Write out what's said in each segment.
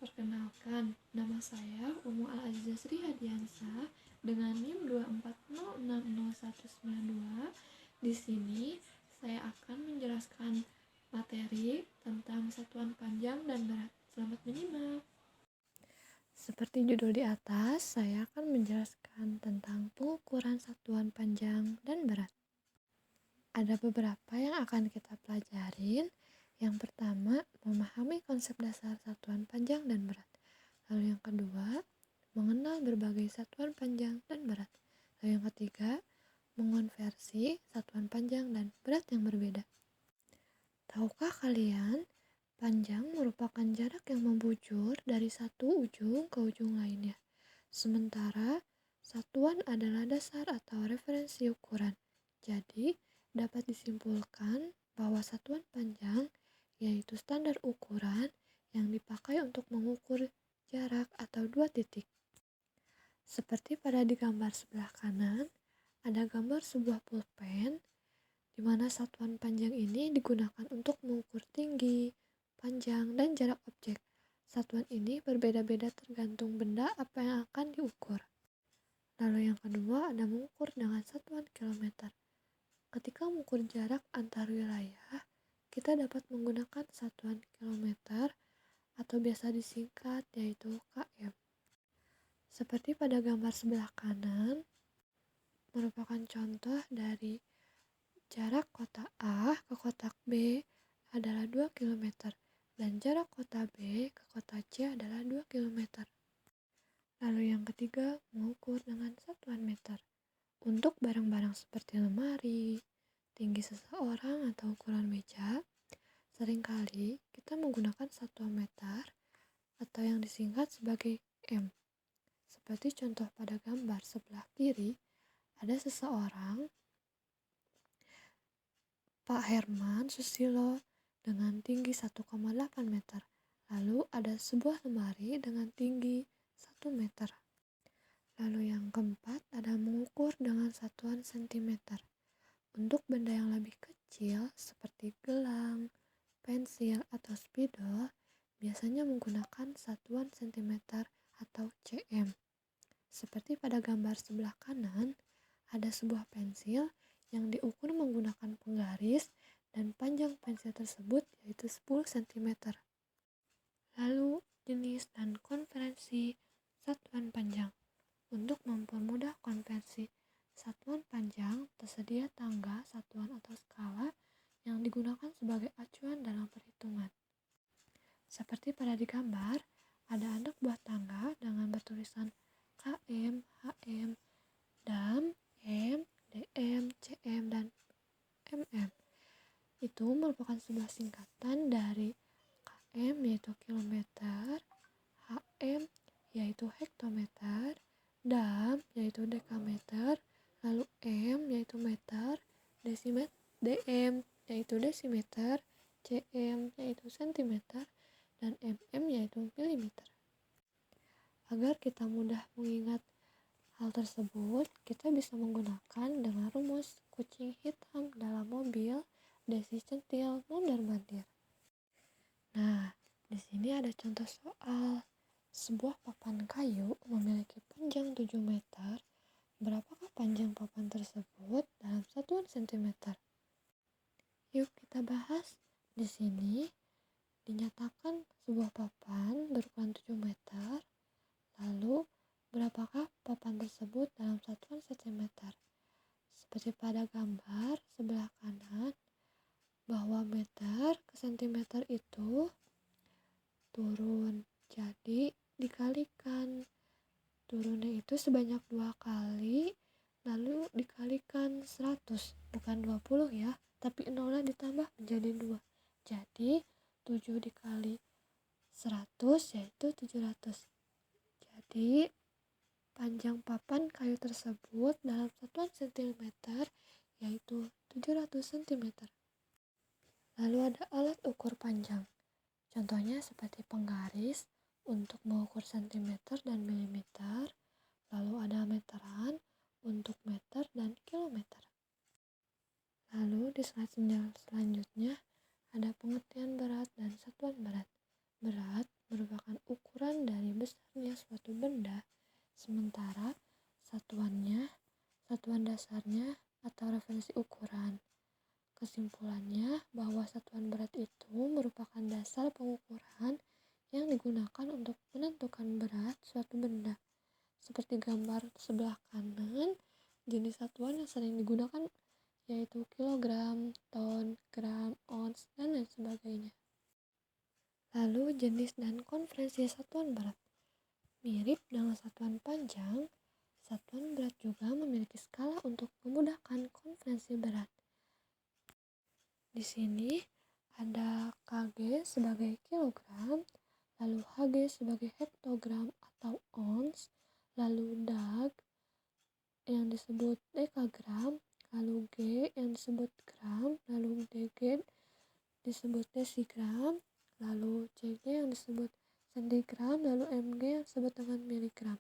Perkenalkan, nama saya Umu Al-Azizah Sri Hadiansah dengan NIM 240601992. Di sini saya akan menjelaskan materi tentang satuan panjang dan berat. Selamat menyimak. Seperti judul di atas, saya akan menjelaskan tentang pengukuran satuan panjang dan berat. Ada beberapa yang akan kita pelajarin. Yang pertama, memahami konsep dasar satuan panjang dan berat. Lalu yang kedua, mengenal berbagai satuan panjang dan berat. Lalu yang ketiga, mengonversi satuan panjang dan berat yang berbeda. Tahukah kalian, panjang merupakan jarak yang membujur dari satu ujung ke ujung lainnya. Sementara, satuan adalah dasar atau referensi ukuran. Jadi, dapat disimpulkan bahwa satuan panjang yaitu standar ukuran yang dipakai untuk mengukur jarak atau dua titik. Seperti pada di gambar sebelah kanan, ada gambar sebuah pulpen di mana satuan panjang ini digunakan untuk mengukur tinggi, panjang, dan jarak objek. Satuan ini berbeda-beda tergantung benda apa yang akan diukur. Lalu yang kedua ada mengukur dengan satuan kilometer. Ketika mengukur jarak antar wilayah, kita dapat menggunakan satuan kilometer atau biasa disingkat yaitu km. Seperti pada gambar sebelah kanan, merupakan contoh dari jarak kotak A ke kotak B adalah 2 km dan jarak kota B ke kota C adalah 2 km. Lalu yang ketiga, mengukur dengan satuan meter. Untuk barang-barang seperti lemari, tinggi seseorang atau ukuran meja, seringkali kita menggunakan satuan meter atau yang disingkat sebagai M. Seperti contoh pada gambar sebelah kiri, ada seseorang, Pak Herman Susilo, dengan tinggi 1,8 meter. Lalu ada sebuah lemari dengan tinggi 1 meter. Lalu yang keempat ada mengukur dengan satuan sentimeter. Untuk benda yang lebih kecil seperti gelang, pensil, atau spidol, biasanya menggunakan satuan sentimeter atau cm. Seperti pada gambar sebelah kanan, ada sebuah pensil yang diukur menggunakan penggaris dan panjang pensil tersebut yaitu 10 cm. Lalu jenis dan konversi satuan panjang. Untuk mempermudah konversi satuan panjang, tersedia tangga, satuan atau skala yang digunakan sebagai acuan dalam perhitungan. Seperti pada di gambar, ada anak buah tangga dengan bertulisan km, hm, dam, m, dm, cm, dan mm. Itu merupakan sebuah singkatan dari km yaitu kilometer, hm yaitu hektometer, dam yaitu dekameter, lalu m yaitu meter, dm yaitu desimeter, cm yaitu sentimeter, dan mm yaitu milimeter. Agar kita mudah mengingat hal tersebut, kita bisa menggunakan dengan rumus kucing hitam dalam mobil, desi centil, mondar-mandir. Nah, di sini ada contoh soal. Sebuah papan kayu memiliki panjang 7 meter. Berapakah panjang papan tersebut dalam satuan sentimeter? Yuk kita bahas. Di sini dinyatakan sebuah papan berukuran 7 meter. Lalu, berapakah papan tersebut dalam satuan sentimeter? Seperti pada gambar sebelah kanan, bahwa meter ke sentimeter itu turun. Jadi, dikalikan. Turunnya itu sebanyak 2 kali, lalu dikalikan 100. Bukan 20 ya, tapi nolnya ditambah menjadi 2. Jadi, 7 dikali 100 yaitu 700. Jadi, panjang papan kayu tersebut dalam satuan sentimeter yaitu 700 cm. Lalu ada alat ukur panjang. Contohnya seperti penggaris untuk mengukur sentimeter dan milimeter. Lalu ada meteran untuk meter dan kilometer. Lalu di slide selanjutnya ada pengertian berat dan satuan berat. Berat merupakan ukuran dari besarnya suatu benda, sementara satuan dasarnya atau referensi ukuran. Kesimpulannya bahwa satuan berat itu merupakan dasar pengukuran yang digunakan untuk menentukan berat suatu benda. Seperti gambar sebelah kanan, jenis satuan yang sering digunakan yaitu kilogram, ton, gram, ons, dan lain sebagainya. Lalu jenis dan konvensi satuan berat. Mirip dengan satuan panjang, satuan berat juga memiliki skala untuk memudahkan konvensi berat. Di sini ada kg sebagai kilogram, lalu hg sebagai hektogram atau ons, lalu dag yang disebut dekagram, lalu g yang disebut gram, lalu dg disebut desigram, lalu cg yang disebut sentigram, lalu mg yang disebut dengan miligram.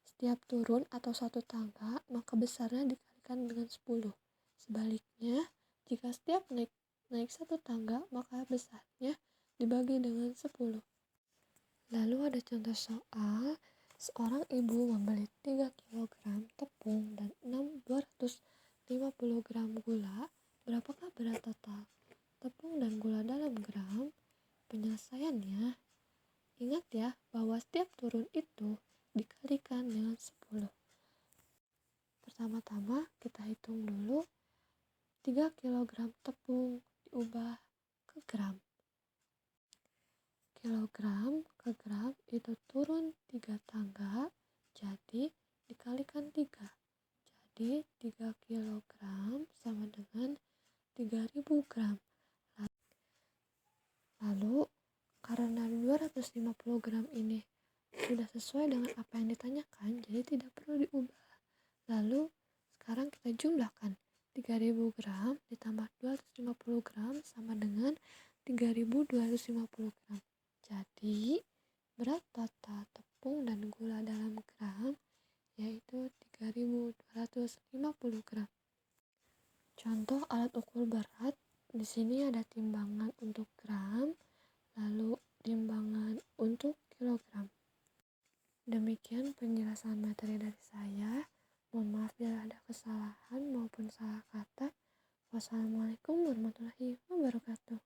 Setiap turun atau satu tangga, maka besarnya dikalikan dengan 10. Sebaliknya, jika setiap naik satu tangga, maka besarnya dibagi dengan 10. Lalu ada contoh soal, seorang ibu membeli 3 kg tepung dan 250 gram gula. Berapakah berat total tepung dan gula dalam gram? Penyelesaiannya, ingat ya bahwa setiap turun itu dikalikan dengan 10. Pertama-tama kita hitung dulu 3 kg tepung diubah ke gram. Kilogram ke gram itu turun 3 tangga, jadi dikalikan 3. Jadi 3 kg sama dengan 3000 gram. Lalu karena 250 gram ini sudah sesuai dengan apa yang ditanyakan, jadi tidak perlu diubah. Lalu sekarang kita jumlahkan 3000 gram ditambah 250 gram sama dengan 3250 gram. Jadi berat total tepung dan gula dalam gram yaitu 3250 gram. Contoh alat ukur berat, di sini ada timbangan untuk gram, lalu timbangan untuk kilogram. Demikian penjelasan materi dari saya. Mohon maaf bila ada kesalahan maupun salah kata. Wassalamualaikum warahmatullahi wabarakatuh.